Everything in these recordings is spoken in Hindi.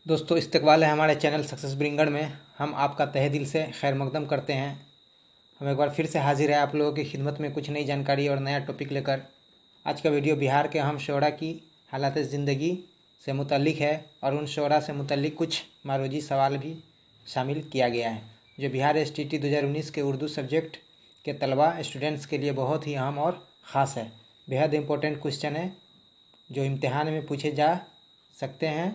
दोस्तों, इस्तकबाल है हमारे चैनल सक्सेस ब्रिंगड़ में। हम आपका तहे दिल से खैर मकदम करते हैं। हम एक बार फिर से हाजिर है आप लोगों की खिदमत में कुछ नई जानकारी और नया टॉपिक लेकर। आज का वीडियो बिहार के अहम शोरा की हालात ज़िंदगी से मुतल्लिक है और उन शोरा से मुतल्लिक कुछ मारूजी सवाल भी शामिल किया गया है जो बिहार STT 2019 के उर्दू सब्जेक्ट के तलबा स्टूडेंट्स के लिए बहुत ही अहम और ख़ास है। बेहद इम्पोर्टेंट क्वेश्चन है जो इम्तिहान में पूछे जा सकते हैं।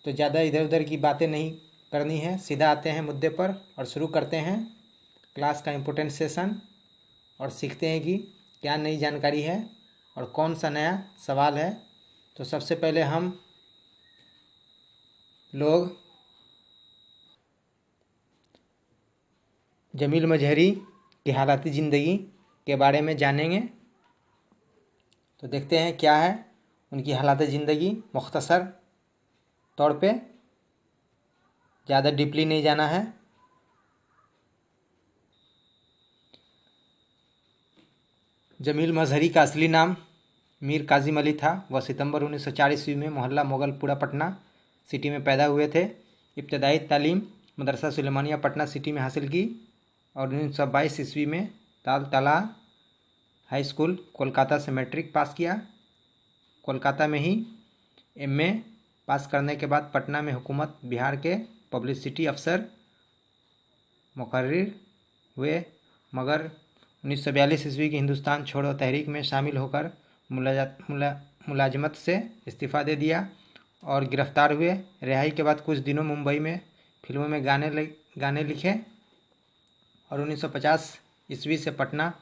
तो ज़्यादा इधर उधर की बातें नहीं करनी है, सीधा आते हैं मुद्दे पर और शुरू करते हैं क्लास का इम्पोर्टेंट सेशन और सीखते हैं कि क्या नई जानकारी है और कौन सा नया सवाल है। तो सबसे पहले हम लोग जमील मजहरी की हालाती ज़िंदगी के बारे में जानेंगे। तो देखते हैं क्या है उनकी हालात ज़िंदगी मुख्तसर तौर पे, ज़्यादा डीपली नहीं जाना है। जमील मजहरी का असली नाम मीर काजिम अली था। वह सितंबर 1904 ईस्वी में मोहल्ला मोगलपुरा पटना सिटी में पैदा हुए थे। इब्तदाई तालीम मदरसा सुलेमानिया पटना सिटी में हासिल की और 1922 ईस्वी में ताल तला हाई स्कूल कोलकाता से मैट्रिक पास किया। कोलकाता में ही MA पास करने के बाद पटना में हुकूमत बिहार के पब्लिसिटी अफसर मुकर्रिर हुए, मगर 1942 ईस्वी की हिंदुस्तान छोड़ो तहरीक में शामिल होकर मुलाजमत से इस्तीफ़ा दे दिया और गिरफ़्तार हुए। रिहाई के बाद कुछ दिनों मुंबई में फिल्मों में गाने लिखे और 1950 ईस्वी से पटना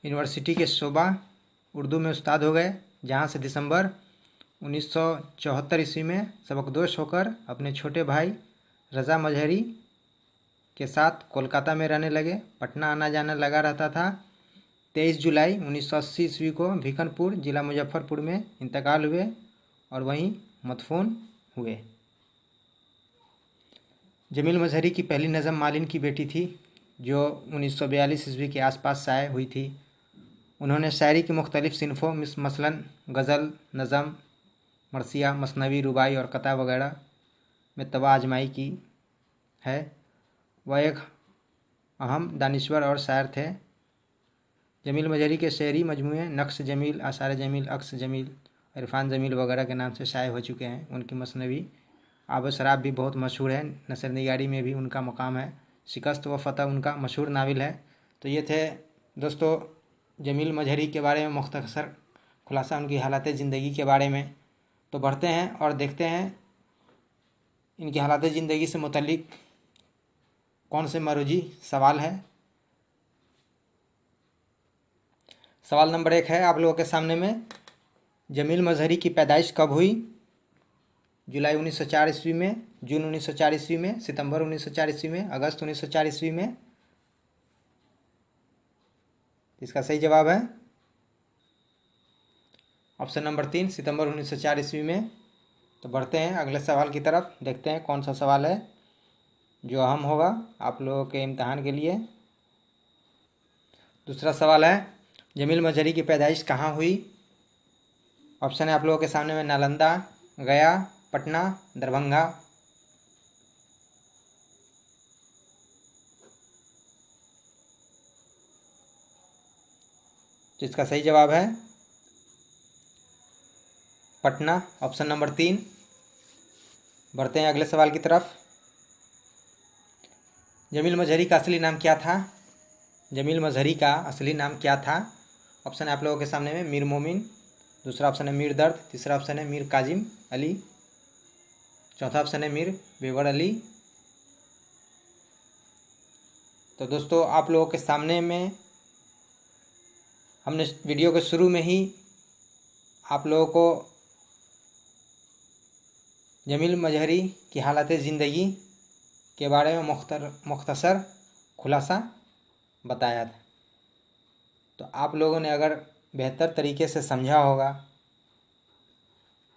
यूनिवर्सिटी के शोबा उर्दू में उस्ताद हो गए, जहाँ से दिसंबर 1974 ईस्वी में सबकदोश होकर अपने छोटे भाई रज़ा मजहरी के साथ कोलकाता में रहने लगे। पटना आना जाना लगा रहता था। 23 जुलाई 1980 ईस्वी को भिकनपुर जिला मुजफ्फरपुर में इंतकाल हुए और वहीं मदफून हुए। जमील मजहरी की पहली नज़म मालिन की बेटी थी जो 1942 ईस्वी के आसपास शाये हुई थी। उन्होंने शायरी की मुख्तलिफ़ सिनफ़ों मसलन गज़ल, नज़म, मरसिया, मसनवी, रुबाई और कता वगैरह में तवा आजमाई की है। वह एक अहम दानिश्वर और शायर थे। जमील मजहरी के शेरी मजमूए नक्श जमील, आसार जमील, अक्स जमील, इरफान जमील वगैरह के नाम से शाये हो चुके हैं। उनकी मसनवी आब शराब भी बहुत मशहूर है। नसर निगारी में भी उनका मकाम है। शिकस्त व फ़तह उनका मशहूर नावल है। तो ये थे दोस्तों जमील मजहरी के बारे में मुख्तसर खुलासा उनकी हालात ज़िंदगी के बारे में। तो बढ़ते हैं और देखते हैं इनकी हालात ज़िंदगी से मुतल्लिक कौन से मरूजी सवाल है। सवाल नंबर 1 है आप लोगों के सामने में, जमील मजहरी की पैदाइश कब हुई? जुलाई 1904 ईस्वी में, जून 1904 ईस्वी में, सितंबर 1904 ईस्वी में, अगस्त 1904 ईस्वी में? इसका सही जवाब है ऑप्शन नंबर 3, सितंबर 1904 ईस्वी में। तो बढ़ते हैं अगले सवाल की तरफ, देखते हैं कौन सा सवाल है जो अहम होगा आप लोगों के इम्तहान के लिए। दूसरा सवाल है, जमील मजहरी की पैदाइश कहाँ हुई? ऑप्शन है आप लोगों के सामने में, नालंदा, गया, पटना, दरभंगा। तो इसका सही जवाब है पटना, ऑप्शन नंबर 3। बढ़ते हैं अगले सवाल की तरफ। जमील मजहरी का असली नाम क्या था? जमील मजहरी का असली नाम क्या था? ऑप्शन है आप लोगों के सामने में, मीर मोमिन, दूसरा ऑप्शन है मीर दर्द, तीसरा ऑप्शन है मीर काजिम अली, चौथा ऑप्शन है मीर बेवर अली। तो दोस्तों आप लोगों के सामने में हमने वीडियो के शुरू में ही आप लोगों को जमील मजहरी की हालत ज़िंदगी के बारे में मुख्तसर खुलासा बताया था। तो आप लोगों ने अगर बेहतर तरीके से समझा होगा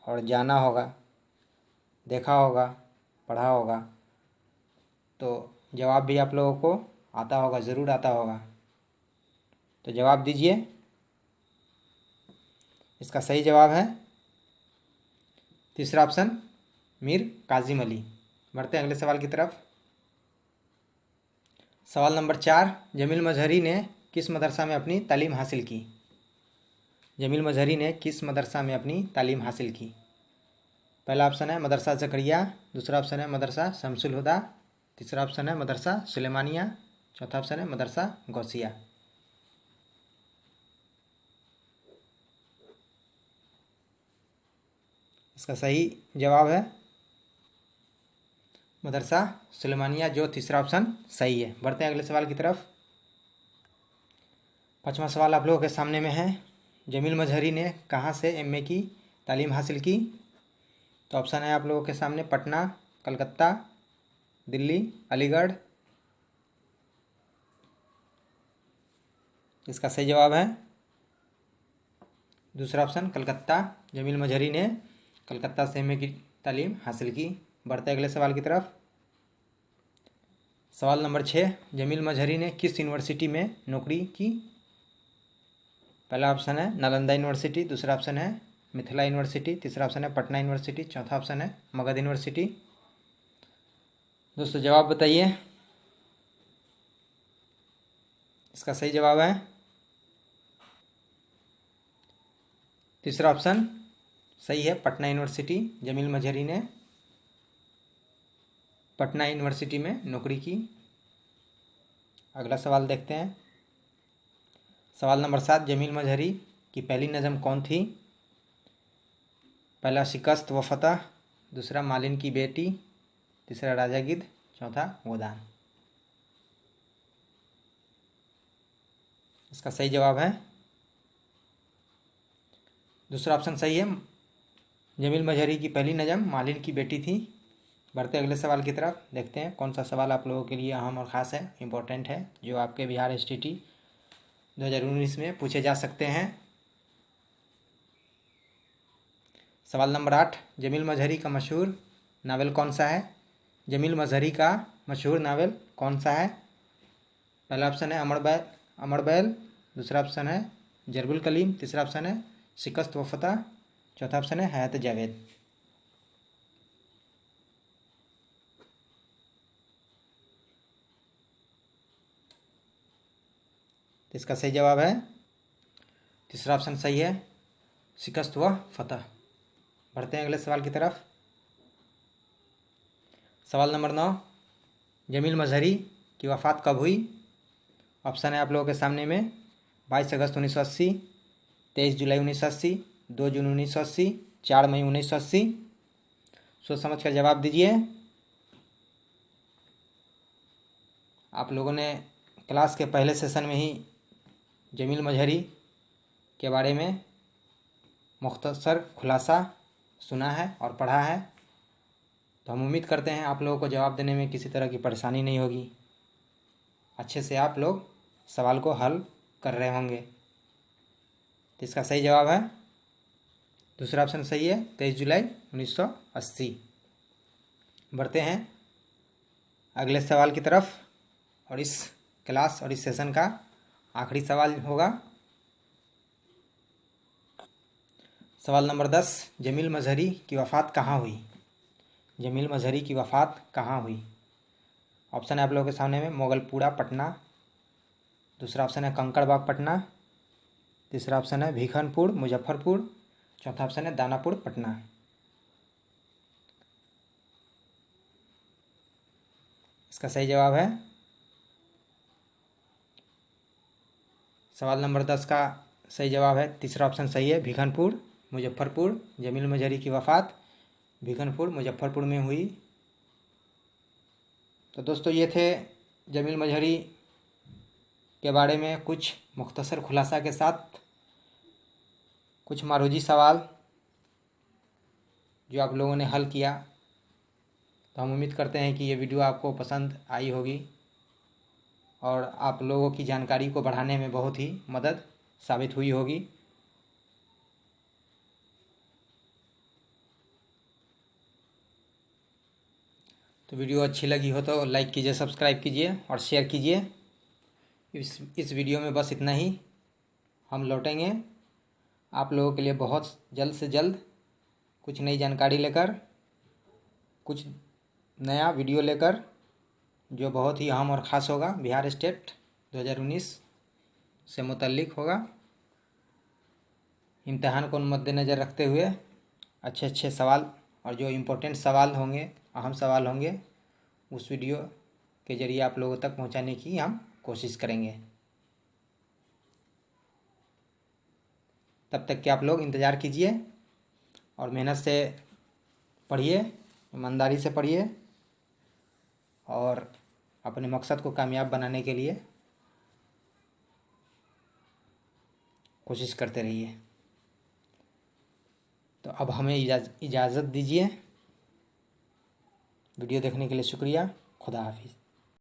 और जाना होगा, देखा होगा, पढ़ा होगा, तो जवाब भी आप लोगों को आता होगा, ज़रूर आता होगा। तो जवाब दीजिए। इसका सही जवाब है तीसरा ऑप्शन मीर काजिम अली। बढ़ते हैं अगले सवाल की तरफ। सवाल नंबर 4, जमील मजहरी ने किस मदरसा में अपनी तालीम हासिल की? जमील मजहरी ने किस मदरसा में अपनी तालीम हासिल की? पहला ऑप्शन है मदरसा ज़करिया, दूसरा ऑप्शन है मदरसा शमसुल हुदा, तीसरा ऑप्शन है मदरसा सुलेमानिया, चौथा ऑप्शन है मदरसा गौसिया। इसका सही जवाब है मदरसा सुलेमानिया, जो तीसरा ऑप्शन सही है। बढ़ते हैं अगले सवाल की तरफ। 5वां सवाल आप लोगों के सामने में है, जमील मजहरी ने कहाँ से एमए की तालीम हासिल की? तो ऑप्शन है आप लोगों के सामने पटना, कलकत्ता, दिल्ली, अलीगढ़। इसका सही जवाब है दूसरा ऑप्शन कलकत्ता। जमील मजहरी ने कलकत्ता से एमए की तालीम हासिल की। बढ़ते अगले सवाल की तरफ। सवाल नंबर 6, जमील मजहरी ने किस यूनिवर्सिटी में नौकरी की? पहला ऑप्शन है नालंदा यूनिवर्सिटी, दूसरा ऑप्शन है मिथिला यूनिवर्सिटी, तीसरा ऑप्शन है पटना यूनिवर्सिटी, चौथा ऑप्शन है मगध यूनिवर्सिटी। दोस्तों जवाब बताइए। इसका सही जवाब है तीसरा ऑप्शन सही है, पटना यूनिवर्सिटी। जमील मजहरी ने पटना यूनिवर्सिटी में नौकरी की। अगला सवाल देखते हैं। सवाल नंबर 7, जमील मजहरी की पहली नज़म कौन थी? पहला शिकस्त व फतह, दूसरा मालिन की बेटी, तीसरा राजा गिद्ध, चौथा गोदान। इसका सही जवाब है दूसरा ऑप्शन सही है, जमील मजहरी की पहली नज़म मालिन की बेटी थी। बढ़ते अगले सवाल की तरफ, देखते हैं कौन सा सवाल आप लोगों के लिए अहम और ख़ास है, इम्पोर्टेंट है, जो आपके बिहार एसटीटी 2019 में पूछे जा सकते हैं। सवाल नंबर 8, जमील मजहरी का मशहूर नावल कौन सा है? जमील मजहरी का मशहूर नावल कौन सा है? पहला ऑप्शन है अमर बैल, दूसरा ऑप्शन है जरबुल कलीम, तीसरा ऑप्शन है शिकस्त व फतह, चौथा ऑप्शन है हयात जावेद। तो इसका सही जवाब है तीसरा ऑप्शन सही है, शिकस्त व फतह। बढ़ते हैं अगले सवाल की तरफ। सवाल नंबर 9, जमील मजहरी की वफ़ात कब हुई? ऑप्शन है आप लोगों के सामने में 22 अगस्त 1980, 23 जुलाई 1980, 2 जून 1980, 4 मई 1980। सोच समझ कर जवाब दीजिए। आप लोगों ने क्लास के पहले सेशन में ही जमील मजहरी के बारे में मुख्तसर खुलासा सुना है और पढ़ा है, तो हम उम्मीद करते हैं आप लोगों को जवाब देने में किसी तरह की परेशानी नहीं होगी। अच्छे से आप लोग सवाल को हल कर रहे होंगे। तो इसका सही जवाब है दूसरा ऑप्शन सही है, 23 जुलाई 1980। बढ़ते हैं अगले सवाल की तरफ, और इस क्लास और इस सेशन का आखिरी सवाल होगा। सवाल नंबर 10, जमील मजहरी की वफ़ात कहाँ हुई? जमील मजहरी की वफ़ात कहाँ हुई? ऑप्शन है आप लोगों के सामने में मोगलपुरा पटना, दूसरा ऑप्शन है कंकड़बाग पटना, तीसरा ऑप्शन है भीखनपुर मुजफ्फरपुर, चौथा ऑप्शन है दानापुर पटना। इसका सही जवाब है सवाल नंबर 10 का सही जवाब है तीसरा ऑप्शन सही है, भीखनपुर मुजफ्फरपुर। जमील मजहरी की वफ़ात भीखनपुर मुजफ्फरपुर में हुई। तो दोस्तों ये थे जमील मजहरी के बारे में कुछ मुख्तसर खुलासा के साथ कुछ मारूजी सवाल जो आप लोगों ने हल किया। तो हम उम्मीद करते हैं कि ये वीडियो आपको पसंद आई होगी और आप लोगों की जानकारी को बढ़ाने में बहुत ही मदद साबित हुई होगी। तो वीडियो अच्छी लगी हो तो लाइक कीजिए, सब्सक्राइब कीजिए और शेयर कीजिए। इस वीडियो में बस इतना ही। हम लौटेंगे आप लोगों के लिए बहुत जल्द से जल्द कुछ नई जानकारी लेकर, कुछ नया वीडियो लेकर, जो बहुत ही अहम और ख़ास होगा, बिहार स्टेट 2019 से मुतल्लिक होगा। इम्तहान को मद्देनज़र रखते हुए अच्छे अच्छे सवाल और जो इम्पोर्टेंट सवाल होंगे, अहम सवाल होंगे, उस वीडियो के ज़रिए आप लोगों तक पहुंचाने की हम कोशिश करेंगे। तब तक के आप लोग इंतज़ार कीजिए और मेहनत से पढ़िए, ईमानदारी से पढ़िए और अपने मकसद को कामयाब बनाने के लिए कोशिश करते रहिए। तो अब हमें इजाज़त दीजिए। वीडियो देखने के लिए शुक्रिया। खुदा हाफिज़।